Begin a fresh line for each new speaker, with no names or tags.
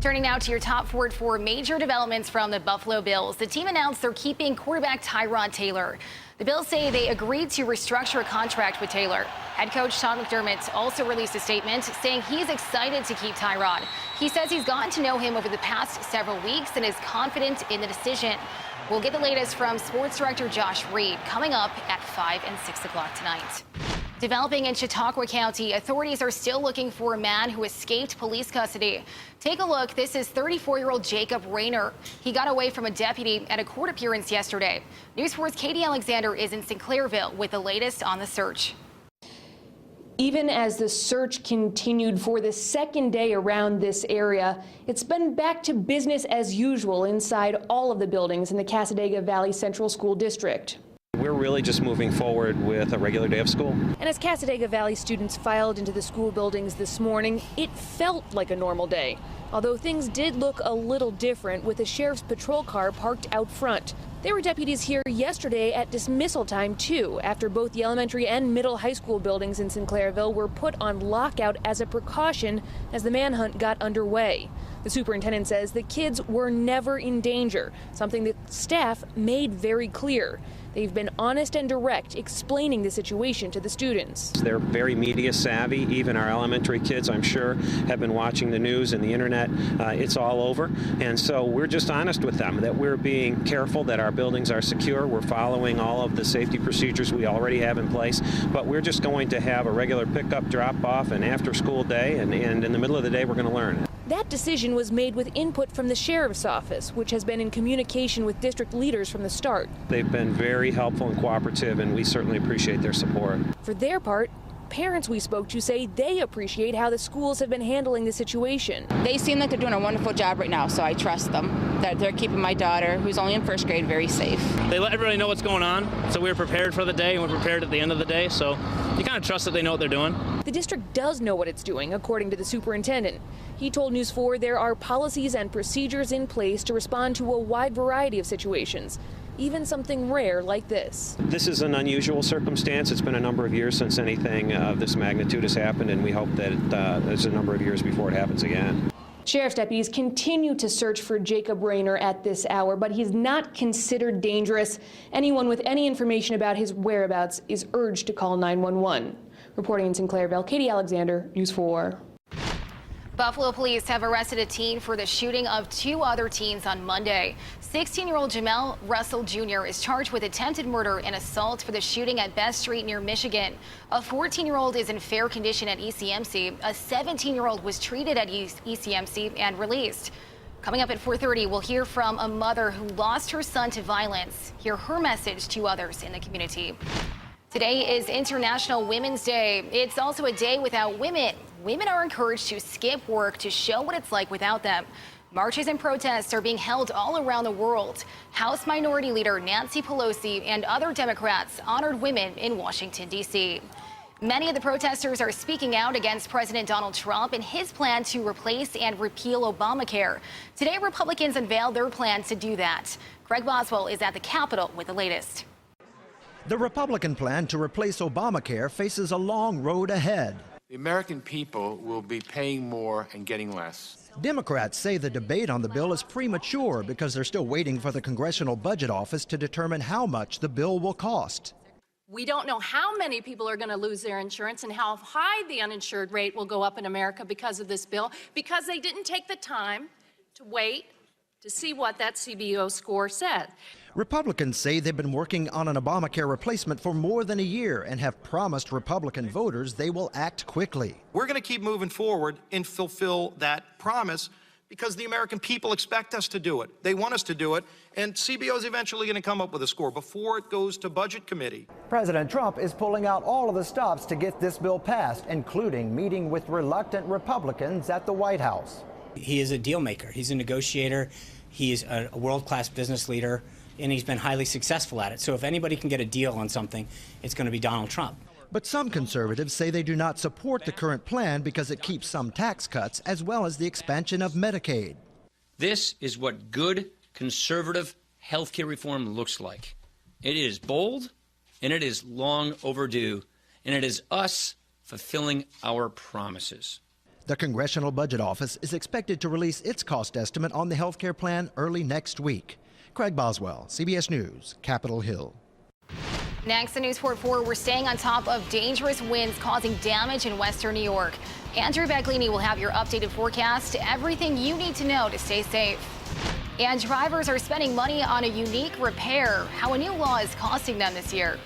Turning now to your top four major developments from the Buffalo Bills. The team announced they're keeping quarterback Tyrod Taylor. The Bills say they agreed to restructure a contract with Taylor. Head coach Sean McDermott also released a statement saying he's excited to keep Tyrod. He says he's gotten to know him over the past several weeks and is confident in the decision. We'll get the latest from sports director Josh Reed coming up at 5 and 6 o'clock tonight. Developing in Chautauqua County, authorities are still looking for a man who escaped police custody. Take a look. This is 34-year-old Jacob Rayner. He got away from a deputy at a court appearance yesterday. News 4's Katie Alexander is in Sinclairville with the latest on the search.
Even as the search continued for the second day around this area, it's been back to business as usual inside all of the buildings in the Cassadaga Valley Central School District.
We're really just moving forward with a regular day of school.
And as Cassadaga Valley students filed into the school buildings this morning, it felt like a normal day. Although things did look a little different with a sheriff's patrol car parked out front. There were deputies here yesterday at dismissal time, too, after both the elementary and middle high school buildings in Sinclairville were put on lockout as a precaution as the manhunt got underway. The superintendent says the kids were never in danger, something the staff made very clear. They've been honest and direct, explaining the situation to the students.
They're very media savvy. Even our elementary kids, I'm sure, have been watching the news and the internet. It's all over. And so we're just honest with them that we're being careful, that our buildings are secure. We're following all of the safety procedures we already have in place. But we're just going to have a regular pickup, drop off, and after school day. And in the middle of the day, we're going to learn.
That decision was made with input from the sheriff's office, which has been in communication with district leaders from the start.
They've been very helpful and cooperative, and we certainly appreciate their support.
For their part, parents we spoke to say they appreciate how the schools have been handling the situation.
They seem like they're doing a wonderful job right now, so I trust them that they're keeping my daughter, who's only in first grade, very safe.
They let everybody know what's going on, so we're prepared for the day and we're prepared at the end of the day, so you kind of trust that they know what they're doing.
The district does know what it's doing, according to the superintendent. He told News 4 there are policies and procedures in place to respond to a wide variety of situations, even something rare like this.
This is an unusual circumstance. It's been a number of years since anything of this magnitude has happened, and we hope that there's a number of years before it happens again.
Sheriff's deputies continue to search for Jacob Rayner at this hour, but he's not considered dangerous. Anyone with any information about his whereabouts is urged to call 911. Reporting in Sinclairville, Katie Alexander, News 4.
Buffalo police have arrested a teen for the shooting of two other teens on Monday. 16-year-old Jamel Russell Jr. is charged with attempted murder and assault for the shooting at Best Street near Michigan. A 14-year-old is in fair condition at ECMC. A 17-year-old was treated at ECMC and released. Coming up at 4:30, we'll hear from a mother who lost her son to violence. Hear her message to others in the community. Today is International Women's Day. It's also a day without women. Women are encouraged to skip work to show what it's like without them. Marches and protests are being held all around the world. House Minority Leader Nancy Pelosi and other Democrats honored women in Washington, D.C. Many of the protesters are speaking out against President Donald Trump and his plan to replace and repeal Obamacare. Today, Republicans unveiled their plans to do that. Greg Boswell is at the Capitol with the latest.
The Republican plan to replace Obamacare faces a long road ahead.
The American people will be paying more and getting less.
Democrats say the debate on the bill is premature because they're still waiting for the Congressional Budget Office to determine how much the bill will cost.
We don't know how many people are going to lose their insurance and how high the uninsured rate will go up in America because of this bill, because they didn't take the time to wait to see what that CBO score said.
Republicans say they've been working on an Obamacare replacement for more than a year and have promised Republican voters they will act quickly.
We're going to keep moving forward and fulfill that promise because the American people expect us to do it. They want us to do it, and CBO is eventually going to come up with a score before it goes to Budget Committee.
President Trump is pulling out all of the stops to get this bill passed, including meeting with reluctant Republicans at the White House.
He is a deal maker. He's a negotiator. He is a world-class business leader, and he's been highly successful at it. So if anybody can get a deal on something, it's going to be Donald Trump.
But some conservatives say they do not support the current plan because it keeps some tax cuts as well as the expansion of Medicaid.
This is what good conservative health care reform looks like. It is bold, and it is long overdue, and it is us fulfilling our promises.
The Congressional Budget Office is expected to release its cost estimate on the health care plan early next week. Craig Boswell, CBS News, Capitol Hill.
Next, in News 4, we're staying on top of dangerous winds causing damage in western New York. Andrew Becklini will have your updated forecast, everything you need to know to stay safe. And drivers are spending money on a unique repair, how a new law is costing them this year.